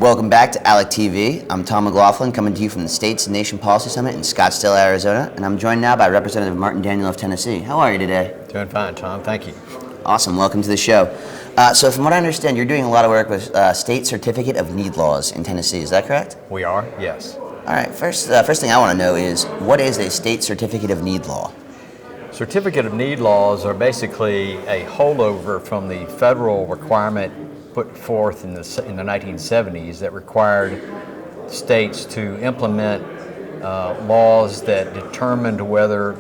Welcome back to ALECTV. I'm Tom McLaughlin, coming to you from the States and Nation Policy Summit in Scottsdale, Arizona, and I'm joined now by Representative Martin Daniel of Tennessee. How are you today? Doing fine, Tom. Thank you. Awesome. Welcome to the show. So from what I understand, you're doing a lot of work with state certificate of need laws in Tennessee. Is that correct? We are, yes. All right. First thing I want to know is, what is a state certificate of need law? Certificate of need laws are basically a holdover from the federal requirement put forth in the 1970s that required states to implement laws that determined whether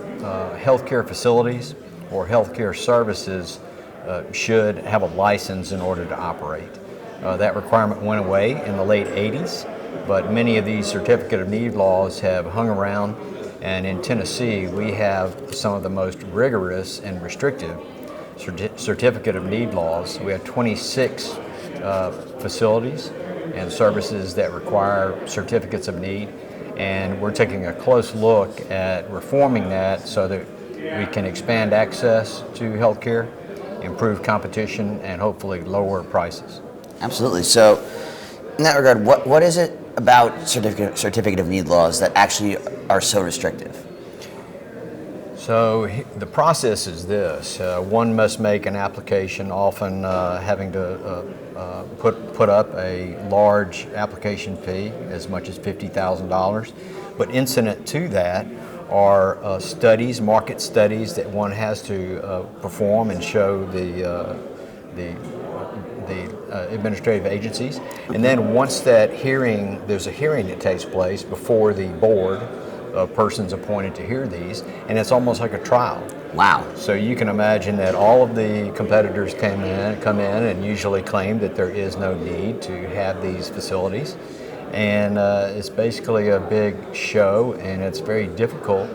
healthcare facilities or healthcare services should have a license in order to operate. That requirement went away in the late 80s, but many of these certificate of need laws have hung around, and in Tennessee we have some of the most rigorous and restrictive certificate of need laws. We have 26 facilities and services that require certificates of need, and we're taking a close look at reforming that so that we can expand access to healthcare, improve competition, and hopefully lower prices. Absolutely. So in that regard, what is it about certificate of need laws that actually are so restrictive? So the process is this. One must make an application, often having to put up a large application fee, as much as $50,000. But incident to that are studies, market studies that one has to perform and show the administrative agencies. And then once that hearing, there's a hearing that takes place before the board of persons appointed to hear these, and it's almost like a trial. Wow. So you can imagine that all of the competitors come in and usually claim that there is no need to have these facilities. And it's basically a big show, and it's very difficult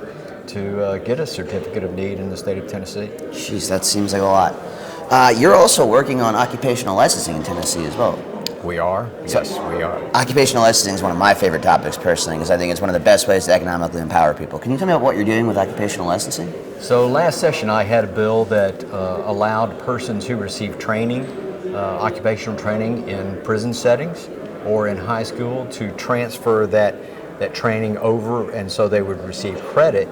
to get a certificate of need in the state of Tennessee. Jeez, that seems like a lot. You're also working on occupational licensing in Tennessee as well. We are? Yes, we are. Occupational licensing is one of my favorite topics personally, because I think it's one of the best ways to economically empower people. Can you tell me about what you're doing with occupational licensing? So last session I had a bill that allowed persons who receive training, occupational training in prison settings or in high school to transfer that training over, and so they would receive credit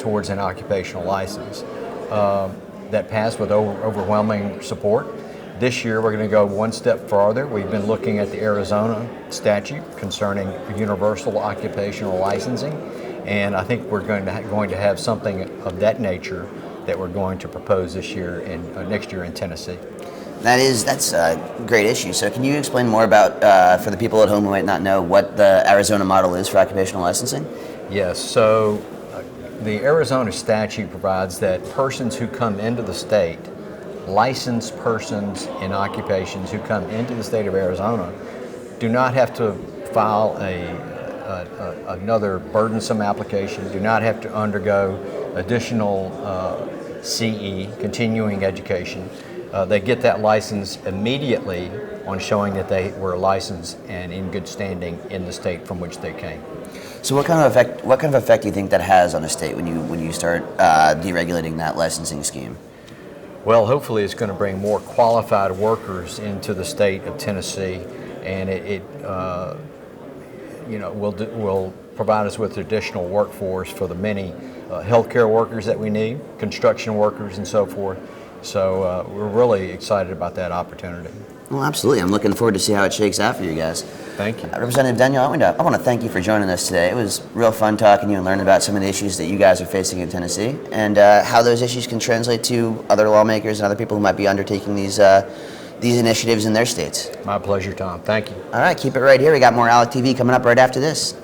towards an occupational license. That passed with overwhelming support. This year we're going to go one step farther. We've been looking at the Arizona statute concerning universal occupational licensing, and I think we're going to have something of that nature that we're going to propose this year and next year in Tennessee. That's a great issue. So can you explain more about, for the people at home who might not know, what the Arizona model is for occupational licensing? Yes, so the Arizona statute provides that persons who come into the state, licensed persons in occupations who come into the state of Arizona, do not have to file another burdensome application, do not have to undergo additional CE, continuing education. They get that license immediately on showing that they were licensed and in good standing in the state from which they came. So what kind of effect do you think that has on a state when you start deregulating that licensing scheme? Well, hopefully it's going to bring more qualified workers into the state of Tennessee, and it will provide us with additional workforce for the many healthcare workers that we need, construction workers, and so forth. So we're really excited about that opportunity. Well, absolutely. I'm looking forward to see how it shakes out for you guys. Thank you. Representative Daniel, I want to thank you for joining us today. It was real fun talking to you and learning about some of the issues that you guys are facing in Tennessee, and how those issues can translate to other lawmakers and other people who might be undertaking these initiatives in their states. My pleasure, Tom. Thank you. All right, keep it right here. We got more ALECTV coming up right after this.